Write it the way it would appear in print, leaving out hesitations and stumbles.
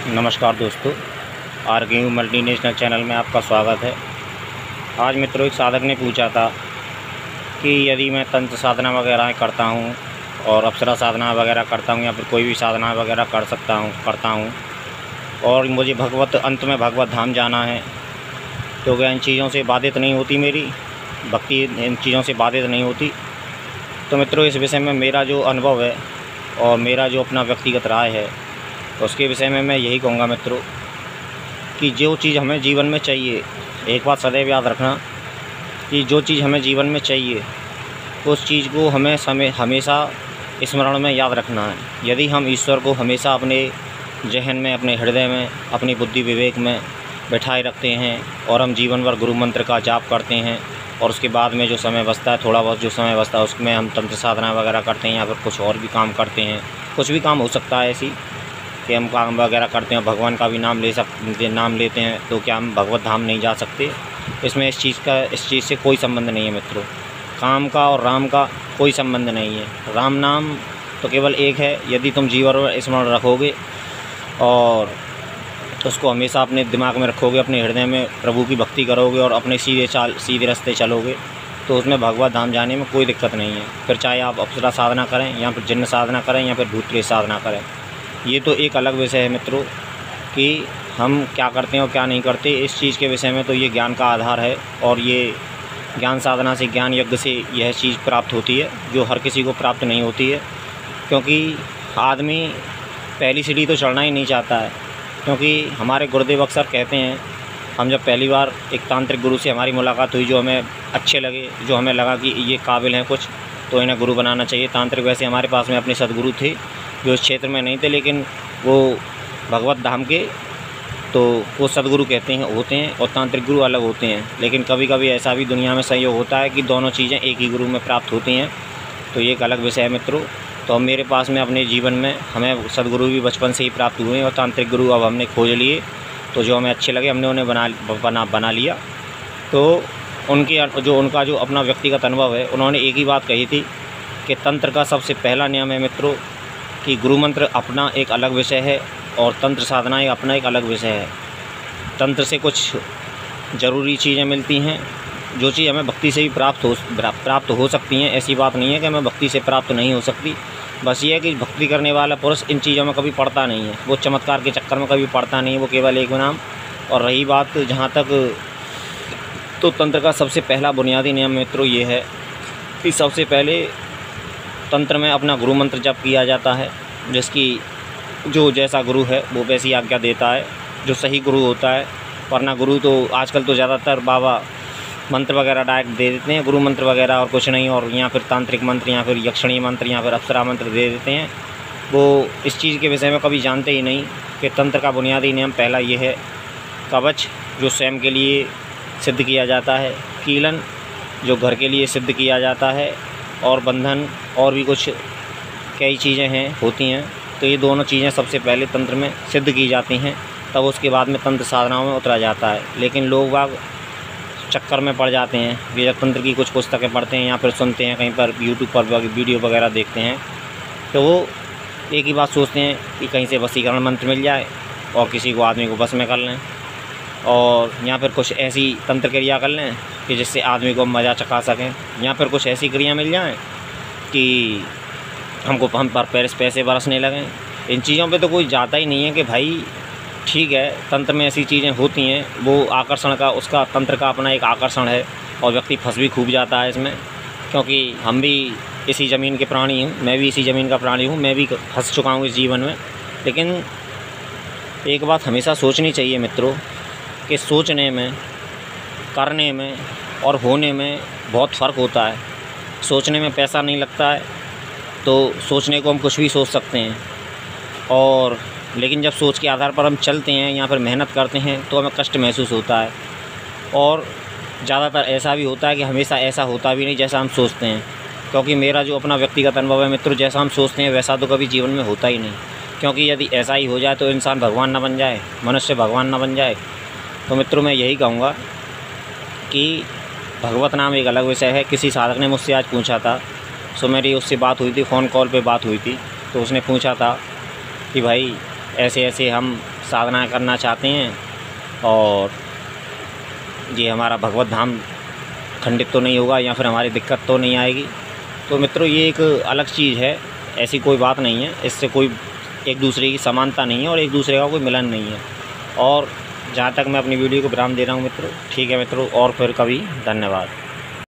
नमस्कार दोस्तों, आरकेयू multinational channel में आपका स्वागत है। आज मित्रों, एक साधक ने पूछा था कि यदि मैं तंत्र साधना वगैरह करता हूँ और अप्सरा साधना वगैरह करता हूँ या फिर कोई भी साधना वगैरह करता हूँ और मुझे अंत में भगवत धाम जाना है, तो क्या इन चीज़ों से बाधित नहीं होती मेरी भक्ति, इन चीज़ों से बाधित नहीं होती? तो मित्रों, इस विषय में मेरा जो अनुभव है और मेरा जो अपना व्यक्तिगत राय है, उसके विषय में मैं यही कहूँगा मित्रों कि जो चीज़ हमें जीवन में चाहिए, एक बात सदैव याद रखना कि जो चीज़ हमें जीवन में चाहिए उस चीज़ को हमें हमेशा स्मरण में याद रखना है। यदि हम ईश्वर को हमेशा अपने जहन में, अपने हृदय में, अपनी बुद्धि विवेक में बैठाए रखते हैं और हम जीवन भर गुरु मंत्र का जाप करते हैं और उसके बाद में जो समय बचता है, थोड़ा बहुत जो समय बचता है, उसमें हम तंत्र साधना वगैरह करते हैं या फिर कुछ और भी काम करते हैं। कुछ भी काम हो सकता है ऐसी कि हम काम वगैरह करते हैं, भगवान का भी नाम लेते हैं, तो क्या हम भगवत धाम नहीं जा सकते? इसमें इस चीज़ से कोई संबंध नहीं है मित्रों। काम का और राम का कोई संबंध नहीं है। राम नाम तो केवल एक है। यदि तुम जीवन भर स्मरण रखोगे और उसको हमेशा अपने दिमाग में रखोगे, अपने हृदय में प्रभु की भक्ति करोगे और अपने सीधे रास्ते चलोगे, तो उसमें भगवत धाम जाने में कोई दिक्कत नहीं है। फिर चाहे आप अप्सरा साधना करें या फिर जिन्न साधना करें या फिर भूत प्रेत साधना करें, ये तो एक अलग विषय है मित्रों कि हम क्या करते हैं और क्या नहीं करते। इस चीज़ के विषय में तो ये ज्ञान का आधार है और ये ज्ञान साधना से, ज्ञान यज्ञ से यह चीज़ प्राप्त होती है जो हर किसी को प्राप्त नहीं होती है। क्योंकि आदमी पहली सीढ़ी तो चढ़ना ही नहीं चाहता है। क्योंकि हमारे गुरुदेव अक्सर कहते हैं, हम जब पहली बार एक तांत्रिक गुरु से हमारी मुलाकात हुई, जो हमें अच्छे लगे, जो हमें लगा कि ये काबिल हैं कुछ, तो इन्हें गुरु बनाना चाहिए। तांत्रिक वैसे हमारे पास में अपने सदगुरु थे जो इस क्षेत्र में नहीं थे, लेकिन वो भगवत धाम के, तो वो सदगुरु होते हैं और तांत्रिक गुरु अलग होते हैं। लेकिन कभी कभी ऐसा भी दुनिया में संयोग होता है कि दोनों चीज़ें एक ही गुरु में प्राप्त होती हैं, तो ये एक अलग विषय है मित्रों। तो मेरे पास में अपने जीवन में हमें सदगुरु भी बचपन से ही प्राप्त हुए और तांत्रिक गुरु अब हमने खोज लिए, तो जो हमें अच्छे लगे हमने उन्हें बना लिया। तो उनका जो अपना व्यक्तिगत अनुभव है, उन्होंने एक ही बात कही थी कि तंत्र का सबसे पहला नियम है मित्रों कि गुरु मंत्र अपना एक अलग विषय है और तंत्र साधना अपना एक अलग विषय है। तंत्र से कुछ ज़रूरी चीज़ें मिलती हैं, जो चीज़ हमें भक्ति से भी प्राप्त हो सकती हैं। ऐसी बात नहीं है कि हमें भक्ति से प्राप्त नहीं हो सकती। बस ये है कि भक्ति करने वाला पुरुष इन चीज़ों में कभी पड़ता नहीं है, वो चमत्कार के चक्कर में कभी पड़ता नहीं है, वो केवल एक नाम। और रही बात जहाँ तक, तो तंत्र का सबसे पहला बुनियादी नियम मित्रों ये है कि सबसे पहले तंत्र में अपना गुरु मंत्र जप किया जाता है, जिसकी जो जैसा गुरु है वो वैसी आज्ञा देता है, जो सही गुरु होता है। वरना गुरु तो आजकल तो ज़्यादातर बाबा मंत्र वगैरह डायरेक्ट दे देते हैं, गुरु मंत्र वगैरह और कुछ नहीं, और या फिर तांत्रिक मंत्र या फिर यक्षणी मंत्र या फिर अप्सरा मंत्र दे देते हैं। वो इस चीज़ के विषय में कभी जानते ही नहीं कि तंत्र का बुनियादी नियम पहला ये है, कवच जो स्वयं के लिए सिद्ध किया जाता है, कीलन जो घर के लिए सिद्ध किया जाता है, और बंधन और भी कुछ कई चीज़ें होती हैं। तो ये दोनों चीज़ें सबसे पहले तंत्र में सिद्ध की जाती हैं, तब उसके बाद में तंत्र साधनाओं में उतरा जाता है। लेकिन लोग बाग चक्कर में पड़ जाते हैं, वे तंत्र की कुछ पुस्तकें पढ़ते हैं या फिर सुनते हैं, कहीं पर यूट्यूब पर वीडियो वगैरह देखते हैं, तो वो एक ही बात सोचते हैं कि कहीं से वशीकरण मंत्र मिल जाए और किसी को आदमी को बस में कर लें, और या फिर कुछ ऐसी तंत्र क्रिया कर लें कि जिससे आदमी को मज़ा चखा सकें, या फिर कुछ ऐसी क्रिया मिल जाएं कि हम पर पैसे बरसने लगें। इन चीज़ों पे तो कोई जाता ही नहीं है कि भाई ठीक है, तंत्र में ऐसी चीज़ें होती हैं, वो आकर्षण का, उसका तंत्र का अपना एक आकर्षण है और व्यक्ति फंस भी खूब जाता है इसमें। क्योंकि हम भी इसी ज़मीन के प्राणी हूँ, मैं भी इसी ज़मीन का प्राणी हूँ, मैं भी फंस चुका हूँ इस जीवन में। लेकिन एक बात हमेशा सोचनी चाहिए मित्रों कि सोचने में, करने में और होने में बहुत फ़र्क होता है। सोचने में पैसा नहीं लगता है, तो सोचने को हम कुछ भी सोच सकते हैं, और लेकिन जब सोच के आधार पर हम चलते हैं या फिर मेहनत करते हैं तो हमें कष्ट महसूस होता है। और ज़्यादातर ऐसा भी होता है कि हमेशा ऐसा होता भी नहीं जैसा हम सोचते हैं। क्योंकि मेरा जो अपना व्यक्तिगत अनुभव है मित्रों, जैसा हम सोचते हैं वैसा तो कभी जीवन में होता ही नहीं। क्योंकि यदि ऐसा ही हो जाए तो इंसान भगवान न बन जाए, मनुष्य भगवान न बन जाए। तो मित्रों, मैं यही कहूँगा कि भगवत नाम एक अलग विषय है। किसी साधक ने मुझसे आज पूछा था, सो मेरी उससे बात हुई थी, फ़ोन कॉल पे बात हुई थी, तो उसने पूछा था कि भाई ऐसे ऐसे हम साधना करना चाहते हैं और ये हमारा भगवत धाम खंडित तो नहीं होगा या फिर हमारी दिक्कत तो नहीं आएगी। तो मित्रों ये एक अलग चीज़ है, ऐसी कोई बात नहीं है, इससे कोई एक दूसरे की समानता नहीं है और एक दूसरे का कोई मिलन नहीं है। और जहाँ तक मैं अपनी वीडियो को विराम दे रहा हूँ मित्रों, ठीक है मित्रों, और फिर कभी धन्यवाद।